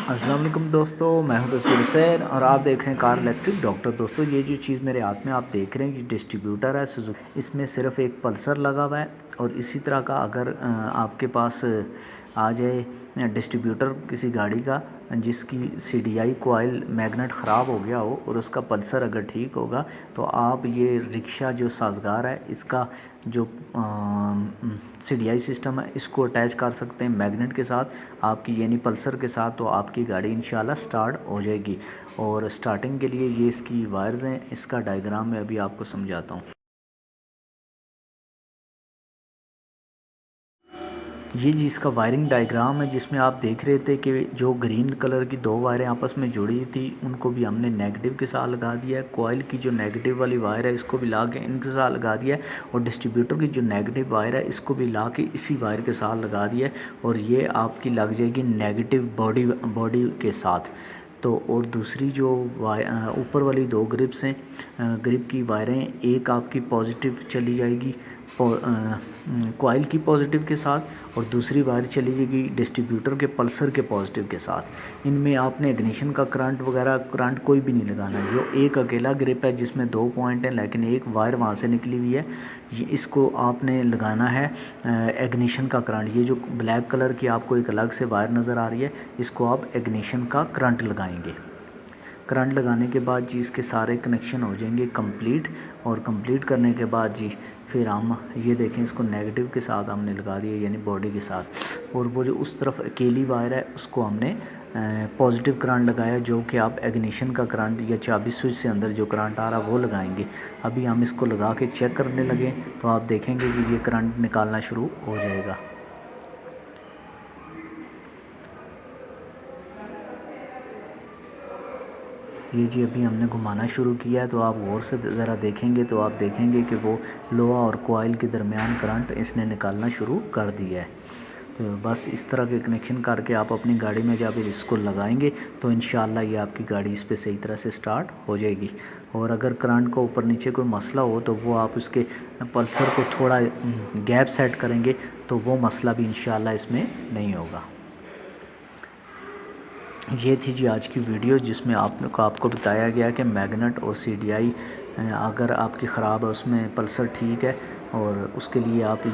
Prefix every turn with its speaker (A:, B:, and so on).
A: السلام علیکم دوستو، میں ہوں تصویر حسین اور آپ دیکھ رہے ہیں کار الیکٹرک ڈاکٹر۔ دوستو یہ جو چیز میرے ہاتھ میں آپ دیکھ رہے ہیں یہ ڈسٹریبیوٹر ہے سوزوکی، اس میں صرف ایک پلسر لگا ہوا ہے اور اسی طرح کا اگر آپ کے پاس آ جائے ڈسٹریبیوٹر کسی گاڑی کا جس کی C D I coil magnet خراب ہو گیا ہو اور اس کا پلسر اگر ٹھیک ہوگا تو آپ یہ رکشہ جو سازگار ہے اس کا جو سی ڈی آئی سسٹم ہے اس کو اٹیچ کر سکتے ہیں میگنٹ کے ساتھ آپ کی، یعنی پلسر کے ساتھ، تو آپ کی گاڑی انشاءاللہ سٹارٹ ہو جائے گی۔ اور سٹارٹنگ کے لیے یہ اس کی وائرز ہیں، اس کا ڈائیگرام میں ابھی آپ کو سمجھاتا ہوں۔ یہ جی اس کا وائرنگ ڈائیگرام ہے جس میں آپ دیکھ رہے تھے کہ جو گرین کلر کی دو وائریں آپس میں جڑی تھی ان کو بھی ہم نے نیگیٹو کے ساتھ لگا دیا ہے، کوائل کی جو نیگیٹو والی وائر ہے اس کو بھی لا کے ان کے ساتھ لگا دیا ہے، اور ڈسٹریبیوٹر کی جو نیگیٹو وائر ہے اس کو بھی لا کے اسی وائر کے ساتھ لگا دیا ہے، اور یہ آپ کی لگ جائے گی نیگیٹو باڈی کے ساتھ۔ تو اور دوسری جو اوپر والی دو گرپس ہیں، گرپ کی وائریں، ایک آپ کی پازیٹیو چلی جائے گی کوائل کی پازیٹیو کے ساتھ، اور دوسری وائر چلی جائے گی ڈسٹریبیوٹر کے پلسر کے پازیٹیو کے ساتھ۔ ان میں آپ نے اگنیشن کا کرنٹ وغیرہ کرنٹ کوئی بھی نہیں لگانا ہے، جو ایک اکیلا گرپ ہے جس میں دو پوائنٹ ہیں لیکن ایک وائر وہاں سے نکلی ہوئی ہے، اس کو آپ نے لگانا ہے اگنیشن کا کرنٹ۔ یہ جو بلیک کلر کی آپ کو ایک الگ سے وائر نظر آ رہی ہے اس کو آپ اگنیشن کا کرنٹ لگائیں گے۔ کرنٹ لگانے کے بعد جی اس کے سارے کنیکشن ہو جائیں گے کمپلیٹ، اور کمپلیٹ کرنے کے بعد جی پھر ہم یہ دیکھیں اس کو نیگیٹو کے ساتھ ہم نے لگا دیا، یعنی باڈی کے ساتھ، اور وہ جو اس طرف اکیلی وائر ہے اس کو ہم نے پازیٹیو کرنٹ لگایا، جو کہ آپ اگنیشن کا کرنٹ یا چابی سوئچ سے اندر جو کرنٹ آ رہا وہ لگائیں گے۔ ابھی ہم اس کو لگا کے چیک کرنے لگے تو آپ دیکھیں گے کہ یہ کرنٹ نکالنا شروع ہو جائے گا۔ یہ جی ابھی ہم نے گھمانا شروع کیا ہے تو آپ غور سے ذرا دیکھیں گے تو آپ دیکھیں گے کہ وہ لوہا اور کوائل کے درمیان کرنٹ اس نے نکالنا شروع کر دیا ہے۔ تو بس اس طرح کے کنیکشن کر کے آپ اپنی گاڑی میں جب اس کو لگائیں گے تو انشاءاللہ یہ آپ کی گاڑی اس پہ صحیح طرح سے سٹارٹ ہو جائے گی۔ اور اگر کرنٹ کو اوپر نیچے کوئی مسئلہ ہو تو وہ آپ اس کے پلسر کو تھوڑا گیپ سیٹ کریں گے تو وہ مسئلہ بھی انشاءاللہ اس میں نہیں ہوگا۔ یہ تھی جی آج کی ویڈیو جس میں آپ کو بتایا گیا کہ میگنٹ اور سی ڈی آئی اگر آپ کی خراب ہے اس میں پلسر ٹھیک ہے، اور اس کے لیے آپ